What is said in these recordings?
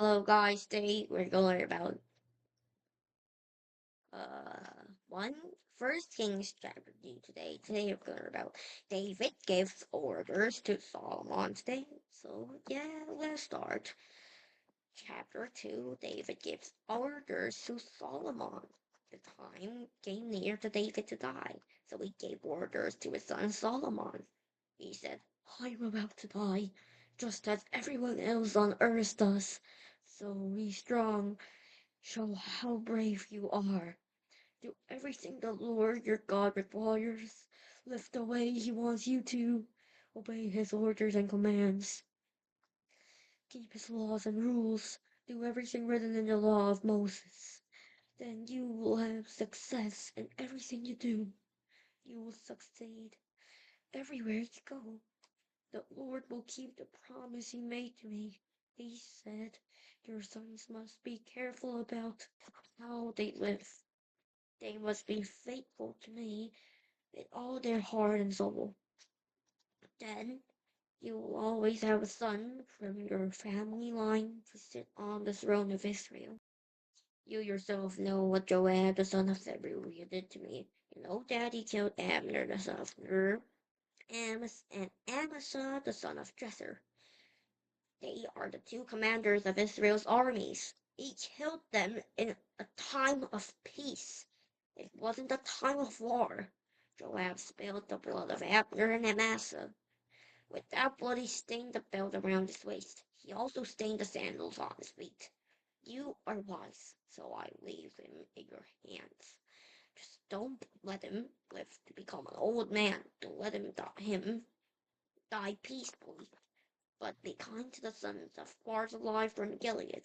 Hello guys, today we're gonna learn about one First Kings chapter 2 today. Today we're gonna learn about David gives orders to Solomon today. So yeah, let's start. Chapter 2, David gives orders to Solomon. The time came near to David to die, so he gave orders to his son Solomon. He said, I'm about to die, just as everyone else on earth does. So be strong. Show how brave you are. Do everything the Lord your God requires. Live the way He wants you to. Obey His orders and commands. Keep His laws and rules. Do everything written in the law of Moses. Then you will have success in everything you do. You will succeed everywhere you go. The Lord will keep the promise He made to me. He said, your sons must be careful about how they live. They must be faithful to me with all their heart and soul. Then you will always have a son from your family line to sit on the throne of Israel. You yourself know what Joab, the son of Zeruiah, did to me. You know that he killed Abner, the son of Ner, and Amasa, the son of Jether. They are the two commanders of Israel's armies. He killed them in a time of peace. It wasn't a time of war. Joab spilled the blood of Abner and Amasa. With that blood he stained the belt around his waist. He also stained the sandals on his feet. You are wise, so I leave him in your hands. Just don't let him live to become an old man. Don't let him die peacefully. But be kind to the sons of Barzillai from Gilead.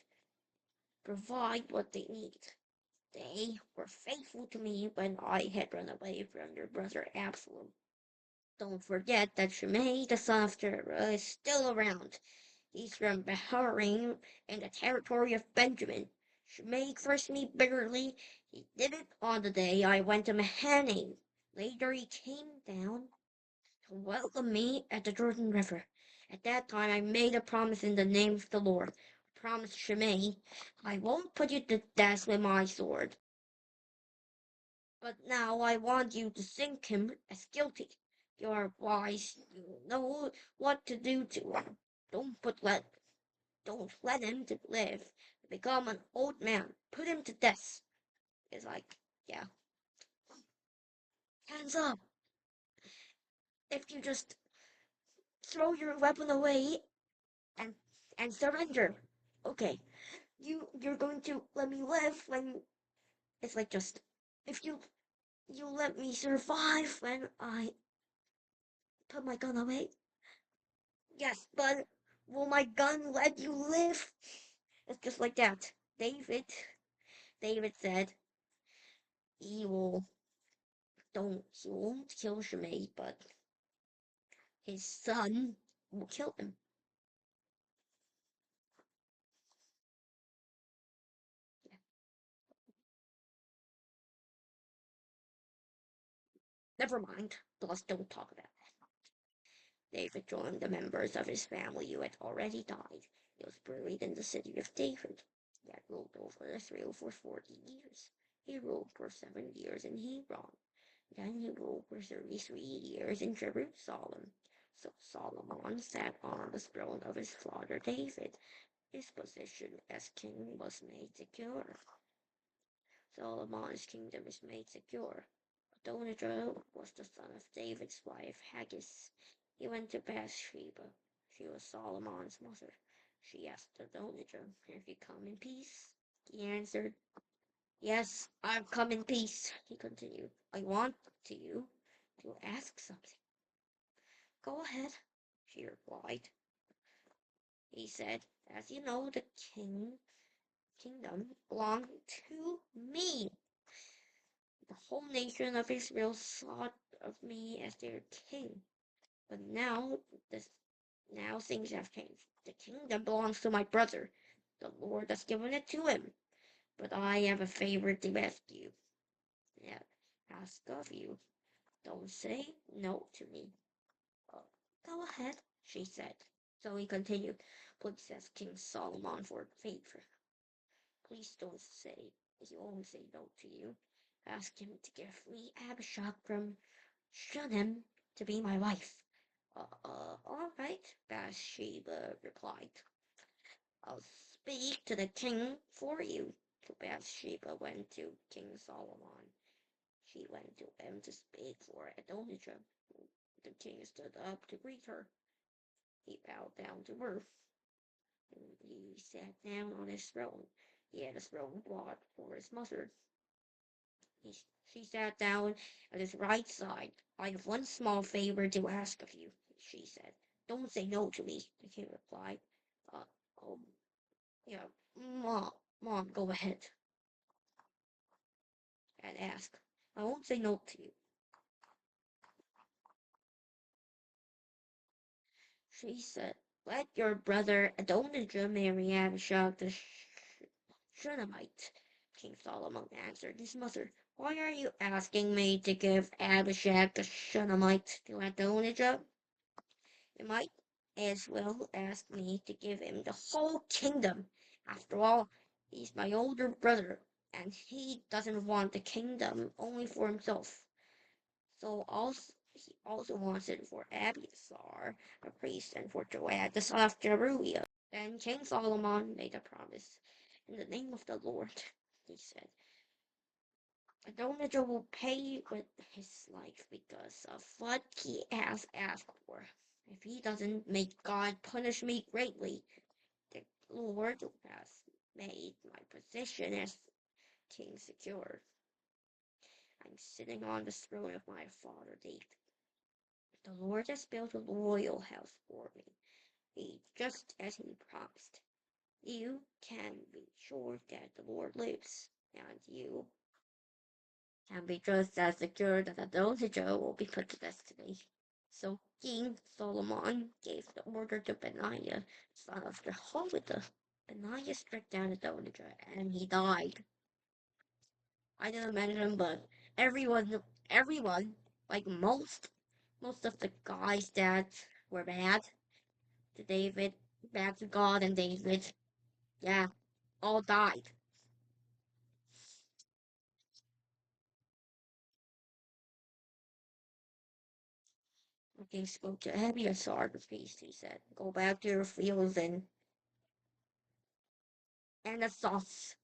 Provide what they need. They were faithful to me when I had run away from your brother Absalom. Don't forget that Shimei, the son of Terah, is still around. He's from Bahrain in the territory of Benjamin. Shimei cursed me bitterly. He did it on the day I went to Mahanaim. Later he came down to welcome me at the Jordan River. At that time I made a promise in the name of the Lord. I promised Shimei, I won't put you to death with my sword. But now I want you to sink him as guilty. You are wise. You know what to do to him. Don't let him to live. Become an old man. Put him to death. It's like, yeah. Hands up. If you just throw your weapon away and surrender. Okay. You're going to let me live when it's like just if you let me survive when I put my gun away. Yes, but will my gun let you live? It's just like that. David said he will he won't kill Shimei, but his son will kill him. Yeah. Never mind. Let's don't talk about that. David joined the members of his family who had already died. He was buried in the city of David. He had ruled over Israel for 40 years. He ruled for 7 years in Hebron. Then he ruled for 33 years in Jerusalem. So Solomon sat on the throne of his father David. His position as king was made secure. Solomon's kingdom is made secure. Adonijah was the son of David's wife Haggis. He went to Bathsheba. She was Solomon's mother. She asked Adonijah, have you come in peace? He answered, yes, I've come in peace, he continued. I want you to ask something. Go ahead, she replied. He said, as you know, the kingdom belonged to me. The whole nation of Israel thought of me as their king. But now things have changed. The kingdom belongs to my brother. The Lord has given it to him. But I have a favor to ask you. Yeah, ask of you. Don't say no to me. Oh, go ahead, she said. So he continued, please ask King Solomon for a favor. Please don't say he won't say no to you. Ask him to give me Abishag from Shunem to be my wife. All right, Bathsheba replied. I'll speak to the king for you. So Bathsheba went to King Solomon. She went to him to speak for Adonijah. The king stood up to greet her. He bowed down to her. He sat down on his throne. He had a throne brought for his mother. She sat down at his right side. I have one small favor to ask of you, she said. Don't say no to me, the king replied. Uh, oh, yeah, Mom, go ahead and ask. I won't say no to you. She said, let your brother Adonijah marry Abishag the Shunammite. King Solomon answered his mother, why are you asking me to give Abishag the Shunammite to Adonijah? You might as well ask me to give him the whole kingdom. After all, he's my older brother, and he doesn't want the kingdom only for himself. He also wants it for Abiathar, a priest, and for Joab, the son of Jeruiah. Then King Solomon made a promise. In the name of the Lord, he said, Adonijah will pay with his life because of what he has asked for. If he doesn't, may God punish me greatly. The Lord has made my position as king secure. I'm sitting on the throne of my father David. The Lord has built a royal house for me, just as he promised. You can be sure that the Lord lives, and you can be just as secure that Adonijah will be put to death today. So King Solomon gave the order to Benaiah, son of Jehoiada. Benaiah struck down Adonijah, and he died. I didn't mention him, but everyone, like most of the guys that were bad to David, bad to God and David, yeah, all died. The king spoke to Abiathar the priest. He said, "Go back to your fields and the thoughts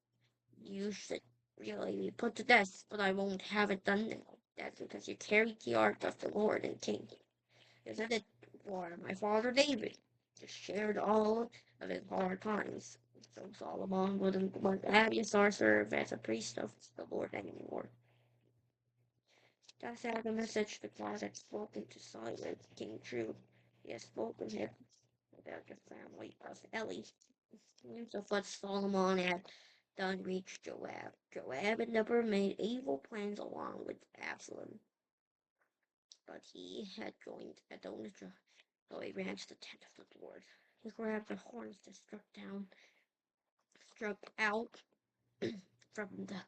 you should really be put to death, but I won't have it done now. That's because you carried the ark of the Lord and king. You said it for my father David. You shared all of his hard times. So Solomon wouldn't let Abiathar serve as a priest of the Lord anymore." That's how the message the God had spoken to Simon came true. He had spoken to him about the family of Eli. News of what Solomon had done reached Joab. Joab had never made evil plans along with Absalom, but he had joined Adonijah, so he ran to the tent of the Lord. He grabbed the horns that struck out from the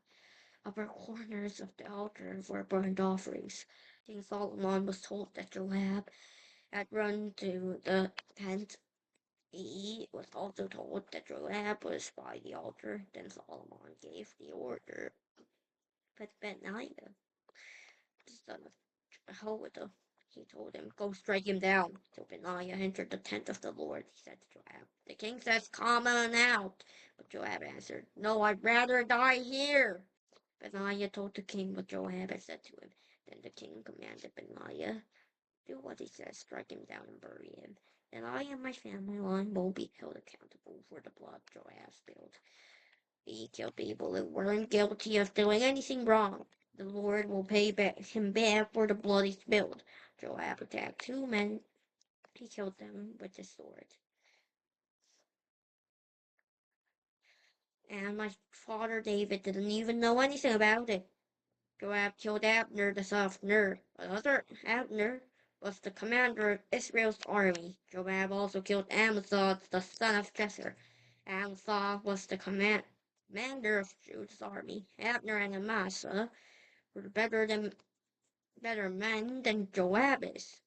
upper corners of the altar for burnt offerings. King Solomon was told that Joab had run to the tent. He was also told that Joab was by the altar. Then Solomon gave the order, but Benaiah, the son of Jehoiada, he told him, go strike him down. So Benaiah entered the tent of the Lord. He said to Joab, the king says, come on out. But Joab answered, no, I'd rather die here. Benaiah told the king what Joab had said to him. Then the king commanded Benaiah, do what he says, strike him down and bury him. And I and my family line won't be held accountable for the blood Joab spilled. He killed people who weren't guilty of doing anything wrong. The Lord will pay him back for the blood he spilled. Joab attacked 2 men. He killed them with his sword. And my father David didn't even know anything about it. Joab killed Abner, the son of Ner. Another Abner was the commander of Israel's army. Joab also killed Amasa, the son of Jesser. Amasa was the commander of Judah's army. Abner and Amasa were better men than Joab is.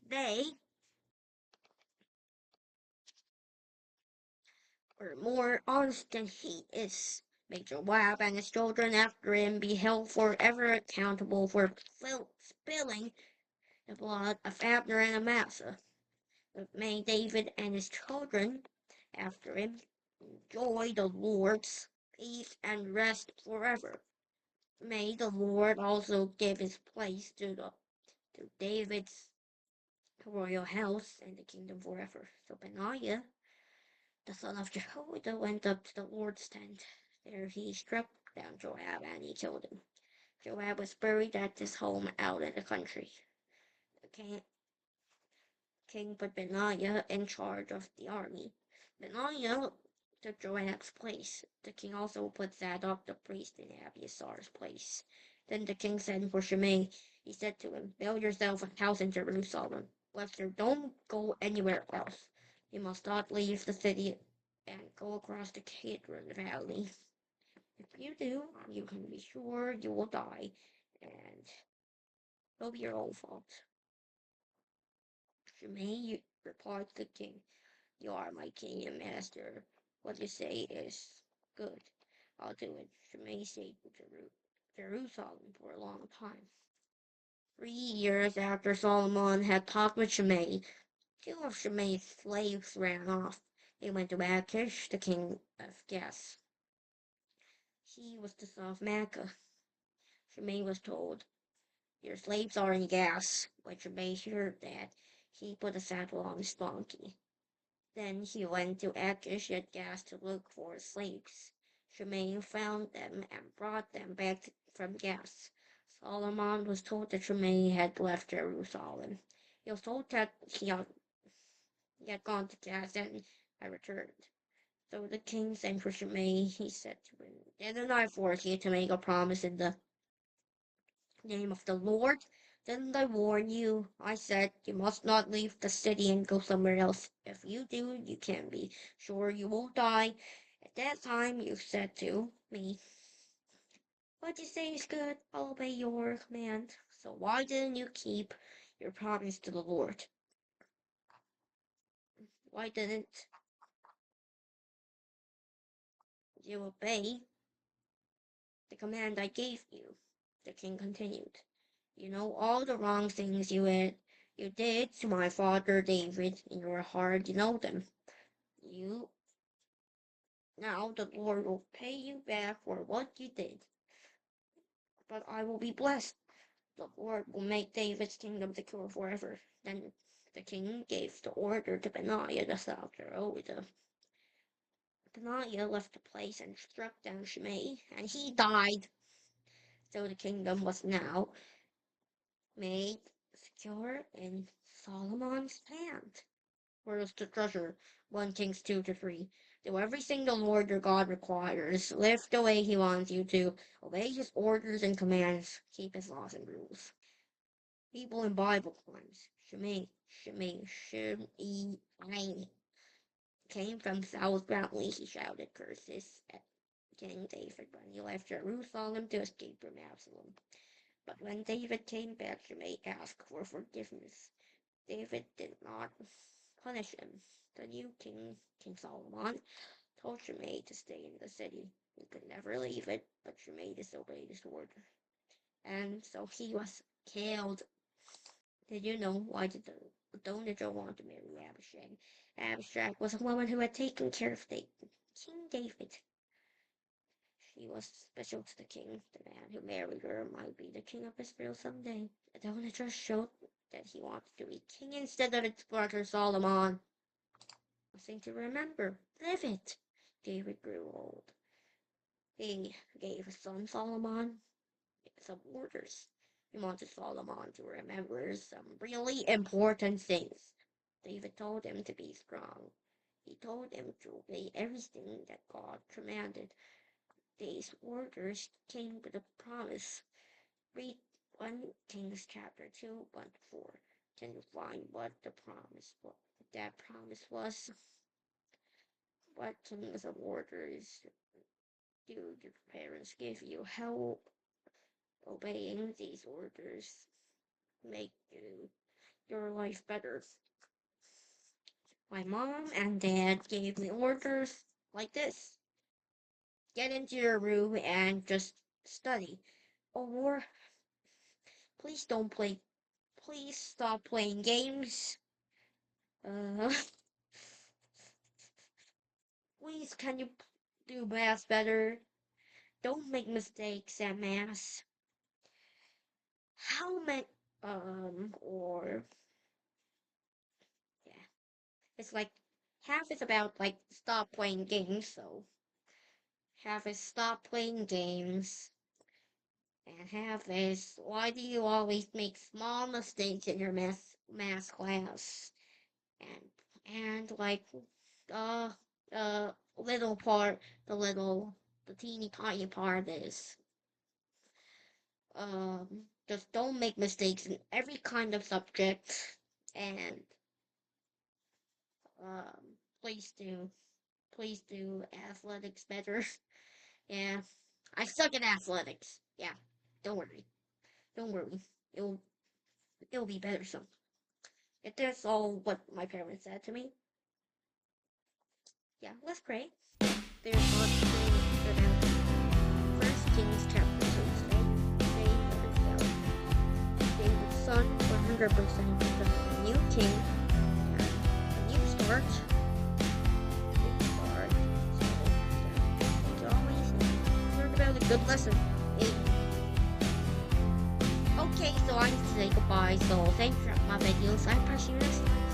They or more honest than he is. Make Joab and his children after him be held forever accountable for spilling the blood of Abner and Amasa. But may David and his children after him enjoy the Lord's peace and rest forever. May the Lord also give his place to David's royal house and the kingdom forever. So Benaiah, the son of Jehoiada, went up to the Lord's tent. There he struck down Joab and he killed him. Joab was buried at his home out in the country. The king put Benaiah in charge of the army. Benaiah took Joab's place. The king also put Zadok the priest in Abiathar's place. Then the king sent for Shimei. He said to him, "Build yourself a house in Jerusalem. Lester, don't go anywhere else. You must not leave the city and go across the Kidron Valley. If you do, you can be sure you will die, and it'll be your own fault." Shimei replied to the king, "You are my king and master. What you say is good. I'll do it." Shimei stayed in Jerusalem for a long time. 3 years after Solomon had talked with Shimei, two of Shimei's slaves ran off. They went to Achish, the king of Gath. He was the son of Maacah. Shimei was told, "Your slaves are in Gath." When Shimei heard that, he put a saddle on his donkey. Then he went to Achish at Gath to look for his slaves. Shimei found them and brought them back from Gath. Solomon was told that Shimei had left Jerusalem. He was told that he had gone to Gath and had returned. So the king sent for Shimei. He said to him, "Didn't I force you to make a promise in the name of the Lord? Didn't I warn you? I said you must not leave the city and go somewhere else. If you do, you can be sure you will die." At that time you said to me, "What you say is good. I'll obey your command." So why didn't you keep your promise to the Lord? Why didn't you obey the command I gave you? The king continued. "You know all the wrong things you did to my father David in your heart. You know them. You Now the Lord will pay you back for what you did, but I will be blessed. The Lord will make David's kingdom secure forever." Then the king gave the order to Benaiah the son of Jehoiada. Benaiah left the place and struck down Shimei, and he died. So the kingdom was now made secure in Solomon's hand. Where is the treasure? 1 Kings 2-3. Do everything the Lord your God requires. Live the way he wants you to. Obey his orders and commands. Keep his laws and rules. People in Bible times. Shimei came from Saul's family. He shouted curses at King David when he left Jerusalem to escape from Absalom. But when David came back, Shimei asked for forgiveness. David did not punish him. The new king, King Solomon, told Shimei to stay in the city. He could never leave it, but Shimei disobeyed his order, and so he was killed. Did you know why did Adonijah want to marry Abishag? Abishag was a woman who had taken care of King David. She was special to the king. The man who married her might be the king of Israel someday. Adonijah showed that he wanted to be king instead of its brother Solomon. Nothing to remember. Live it. David grew old. He gave his son Solomon some orders. He wanted Solomon to remember some really important things. David told him to be strong. He told him to obey everything that God commanded. These orders came with a promise. Read 1 Kings chapter 2, 1-4. Can you find what the promise was? That promise was? What kings of orders do your parents give you? How obeying these orders make your life better? My mom and dad gave me orders like this. Get into your room and just study. Or please don't play. Please stop playing games. Uh, please, can you do math better? Don't make mistakes at math. How many? Or yeah, it's like half is about like stop playing games. So half is stop playing games, and half is why do you always make small mistakes in your math class? And like uh little part, the teeny tiny part is just don't make mistakes in every kind of subject, and um please do athletics better. Yeah, I suck at athletics. Yeah, don't worry, don't worry, it'll it'll be better soon. If that's all what my parents said to me. Yeah, let's pray. There's lots of things about 1 Kings chapter 2 today. Today is about David's son 100% becoming a new king, a new start. So, always learn about a good lesson. Okay, so I need to say goodbye. So thanks for my videos. I appreciate you next time.